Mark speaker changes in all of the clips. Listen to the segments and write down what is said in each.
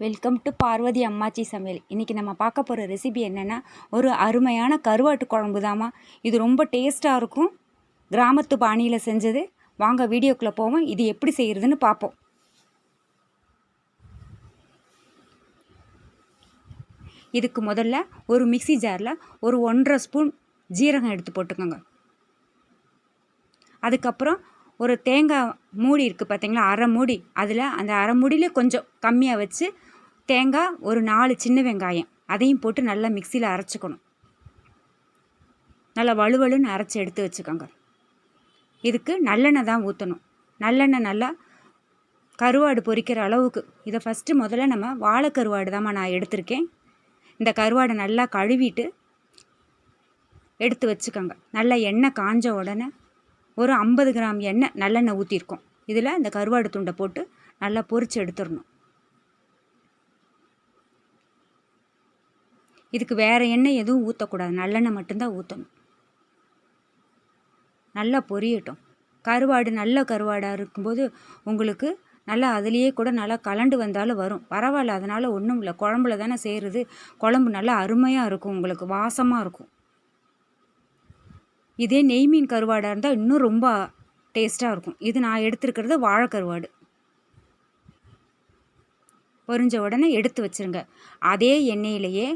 Speaker 1: Welcome to Parvati அம்மாச்சி சமையல். இன்றைக்கி நம்ம பார்க்க போகிற ரெசிபி என்னென்னா, ஒரு அருமையான கருவாட்டு குழம்பு தாம்மா. இது ரொம்ப டேஸ்ட்டாக இருக்கும். கிராமத்து பாணியில் செஞ்சது. வாங்க வீடியோக்குள்ளே போவோம். இது எப்படி செய்கிறதுன்னு பார்ப்போம். இதுக்கு முதல்ல ஒரு மிக்ஸி ஜாரில் ஒரு 1.5 ஸ்பூன் ஜீரகம் எடுத்து போட்டுக்கோங்க. அதுக்கப்புறம் ஒரு தேங்காய் மூடி இருக்குது பார்த்தீங்களா, அரை மூடி. அதில் அந்த அரை மூடியிலே கொஞ்சம் கம்மியாக வச்சு தேங்காய் ஒரு 4 சின்ன வெங்காயம் அதையும் போட்டு நல்லா மிக்சியில் அரைச்சிக்கணும். நல்லா வலுவலுன்னு அரைச்சி எடுத்து வச்சுக்கோங்க. இதுக்கு நல்லெண்ணெய் தான் ஊற்றணும். நல்லெண்ணெய் நல்லா கருவாடு பொரிக்கிற அளவுக்கு. இதை ஃபஸ்ட்டு முதல்ல நம்ம வாழை கருவாடு தாம்மா நான் எடுத்திருக்கேன். இந்த கருவாடை நல்லா கழுவிட்டு எடுத்து வச்சுக்கோங்க. நல்லா எண்ணெய் காஞ்ச உடனே ஒரு 50 கிராம் எண்ணெய் நல்லெண்ணெய் ஊற்றிருக்கோம். இதில் இந்த கருவாடு துண்டை போட்டு நல்லா பொரித்து எடுத்துடணும். இதுக்கு வேறு எண்ணெய் எதுவும் ஊற்றக்கூடாது, நல்லெண்ணெய் மட்டும்தான் ஊற்றணும். நல்லா பொரியட்டும். கருவாடு நல்ல கருவாடாக இருக்கும்போது உங்களுக்கு நல்லா அதுலேயே கூட நல்லா கலண்டு வந்தாலும் வரும், பரவாயில்ல. அதனால் ஒன்றும் இல்லை, குழம்புல தானே செய்கிறது. குழம்பு நல்லா அருமையாக இருக்கும், உங்களுக்கு வாசமாக இருக்கும். இதே நெய் மீன் கருவாடாக இருந்தால் இன்னும் ரொம்ப டேஸ்ட்டாக இருக்கும். இது நான் எடுத்துருக்கிறது வாழை கருவாடு. பொரிஞ்ச உடனே எடுத்து வச்சுருங்க. அதே எண்ணெயிலேயே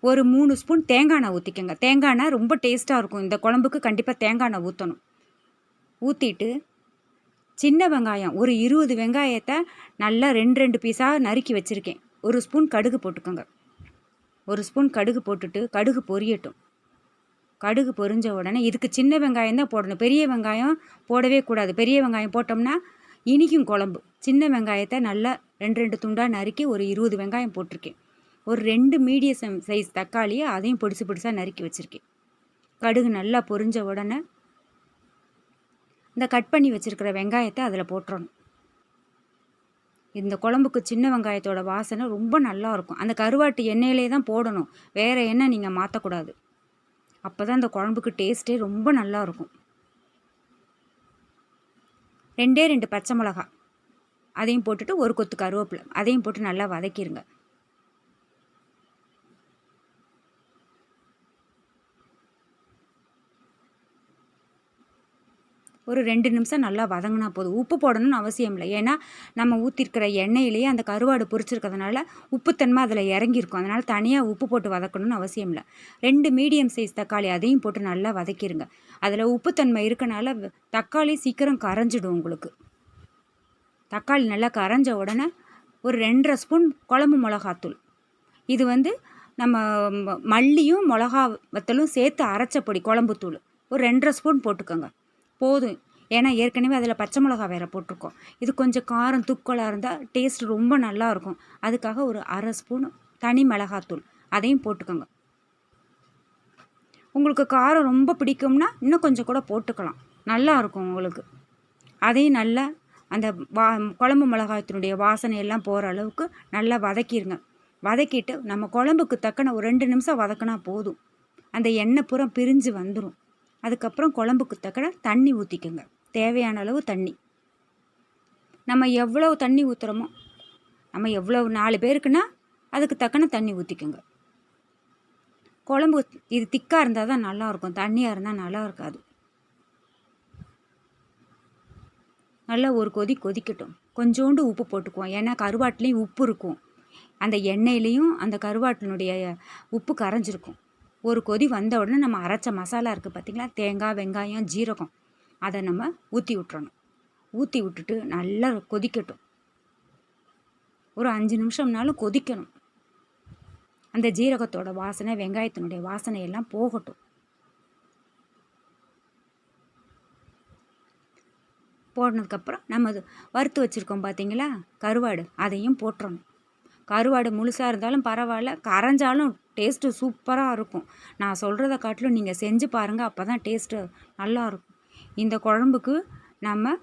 Speaker 1: ஒரு 3 ஸ்பூன் தேங்காய் எண்ணெய் ஊற்றிக்கோங்க. தேங்காய் எண்ணெய் ரொம்ப டேஸ்ட்டாக இருக்கும். இந்த குழம்புக்கு கண்டிப்பாக தேங்காய் எண்ணெய் ஊற்றணும். ஊற்றிட்டு சின்ன வெங்காயம் ஒரு 20 வெங்காயத்தை நல்லா 2 பீஸாக நறுக்கி வச்சுருக்கேன். 1 ஸ்பூன் கடுகு போட்டுக்கோங்க. 1 ஸ்பூன் கடுகு போட்டுட்டு கடுகு பொரியட்டும். கடுகு பொரிஞ்ச உடனே இதுக்கு சின்ன வெங்காயம் தான் போடணும், பெரிய வெங்காயம் போடவே கூடாது. பெரிய வெங்காயம் போட்டோம்னா இனிக்கும் குழம்பு. சின்ன வெங்காயத்தை நல்லா 2 துண்டாக நறுக்கி ஒரு 20 வெங்காயம் போட்டிருக்கேன். ஒரு 2 மீடியம் சைஸ் தக்காளியை அதையும் பொடிசாக நறுக்கி வச்சுருக்கேன். கடுகு நல்லா பொரிஞ்ச உடனே இந்த கட் பண்ணி வச்சுருக்கிற வெங்காயத்தை அதில் போட்டுறணும். இந்த குழம்புக்கு சின்ன வெங்காயத்தோட வாசனை ரொம்ப நல்லாயிருக்கும். அந்த கருவாட்டு எண்ணெயிலே தான் போடணும், வேறு எண்ணெய் நீங்கள் மாற்றக்கூடாது. அப்போ தான் இந்த குழம்புக்கு டேஸ்ட்டே ரொம்ப நல்லாயிருக்கும். 2 பச்சை மிளகா அதையும் போட்டுட்டு ஒரு கொத்து கருவேப்பிலை அதையும் போட்டு நல்லா வதக்கிடுங்க. ஒரு 2 நிமிஷம் நல்லா வதங்கினா போதும். உப்பு போடணும்னு அவசியம் இல்லை, ஏன்னா நம்ம ஊற்றிருக்கிற எண்ணெயிலேயே அந்த கருவாடு பொரிச்சிருக்கிறதுனால உப்புத்தன்மை அதில் இறங்கியிருக்கும். அதனால் தனியாக உப்பு போட்டு வதக்கணும்னு அவசியம் இல்லை. 2 மீடியம் சைஸ் தக்காளி அதையும் போட்டு நல்லா வதக்கிடுங்க. அதில் உப்புத்தன்மை இருக்கனால தக்காளி சீக்கிரம் கரைஞ்சிடும் உங்களுக்கு. தக்காளி நல்லா கரைஞ்ச உடனே ஒரு 2.5 ஸ்பூன் குழம்பு மிளகாத்தூள். இது நம்ம மல்லியும் மிளகா வத்தலும் சேர்த்து அரைச்ச பொடி குழம்புத்தூள் ஒரு 2.5 ஸ்பூன் போட்டுக்கோங்க போதும். ஏன்னா ஏற்கனவே அதில் பச்சை மிளகா வேறு போட்டிருக்கோம். இது கொஞ்சம் காரம் தூக்கலாக இருந்தால் டேஸ்ட் ரொம்ப நல்லாயிருக்கும். அதுக்காக ஒரு 1/2 ஸ்பூன் தனி மிளகாத்தூள் அதையும் போட்டுக்கோங்க. உங்களுக்கு காரம் ரொம்ப பிடிக்கும்னா இன்னும் கொஞ்சம் கூட போட்டுக்கலாம், நல்லாயிருக்கும் உங்களுக்கு. அதையும் நல்லா அந்த குழம்பு மிளகாயத்தினுடைய வாசனையெல்லாம் போகிற அளவுக்கு நல்லா வதக்கிடுங்க. வதக்கிட்டு நம்ம குழம்புக்கு தக்கன ஒரு 2 நிமிஷம் வதக்கினா போதும். அந்த எண்ணெய் பூரா பிரிஞ்சு வந்துடும். அதுக்கப்புறம் குழம்புக்கு தக்கன தண்ணி ஊற்றிக்கோங்க, தேவையான அளவு தண்ணி. நம்ம எவ்வளோ தண்ணி ஊற்றுறோமோ, நம்ம எவ்வளோ 4 பேருக்குன்னா அதுக்கு தக்கன தண்ணி ஊற்றிக்கோங்க. குழம்பு இது திக்காக இருந்தால் தான் நல்லாயிருக்கும், தண்ணியாக இருந்தால் நல்லா இருக்காது. நல்லா ஒரு கொதிக்கட்டும். கொஞ்சோண்டு உப்பு போட்டுக்குவோம், ஏன்னா கருவாட்டிலையும் உப்பு இருக்கும். அந்த எண்ணெயிலையும் அந்த கருவாட்டினுடைய உப்பு கரைஞ்சிருக்கும். ஒரு கொதி வந்த உடனே நம்ம அரைச்ச மசாலா இருக்குது பார்த்திங்களா, தேங்காய் வெங்காயம் ஜீரகம், அதை நம்ம ஊற்றி விட்டுறணும். ஊற்றி விட்டுட்டு நல்லா கொதிக்கட்டும். ஒரு 5 நிமிஷம்னாலும் கொதிக்கணும். அந்த ஜீரகத்தோட வாசனை வெங்காயத்தினுடைய வாசனை எல்லாம் போகட்டும். போனதுக்கப்புறம் நம்ம வறுத்து வச்சுருக்கோம் பார்த்திங்களா கருவாடு, அதையும் போட்டுறணும். கருவாடு முழுசாக இருந்தாலும் பரவாயில்ல, கரைஞ்சாலும் டேஸ்ட்டு சூப்பராக இருக்கும். நான் சொல்கிறத காட்டிலும் நீங்கள் செஞ்சு பாருங்கள், அப்போ தான் டேஸ்ட்டு நல்லாயிருக்கும். இந்த குழம்புக்கு நம்ம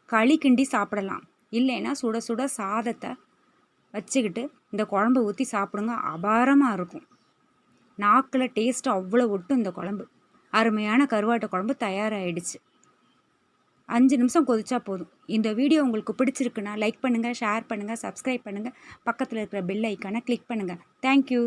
Speaker 1: களி கிண்டி சாப்பிடலாம், இல்லைன்னா சுட சுட சாதத்தை வச்சுக்கிட்டு இந்த குழம்பு ஊற்றி சாப்பிடுங்க, அபாரமாக இருக்கும். நாக்கில் டேஸ்ட்டு அவ்வளோ ஒட்டும் இந்த குழம்பு. அருமையான கருவாட்டு குழம்பு தயாராகிடுச்சு. 5 நிமிஷம் கொதிச்சா போதும். இந்த வீடியோ உங்களுக்கு பிடிச்சிருக்குன்னா லைக் பண்ணுங்கள், ஷேர் பண்ணுங்கள், சப்ஸ்கிரைப் பண்ணுங்கள், பக்கத்தில் இருக்கிற பெல் ஐக்கானை கிளிக் பண்ணுங்கள். தேங்க்யூ.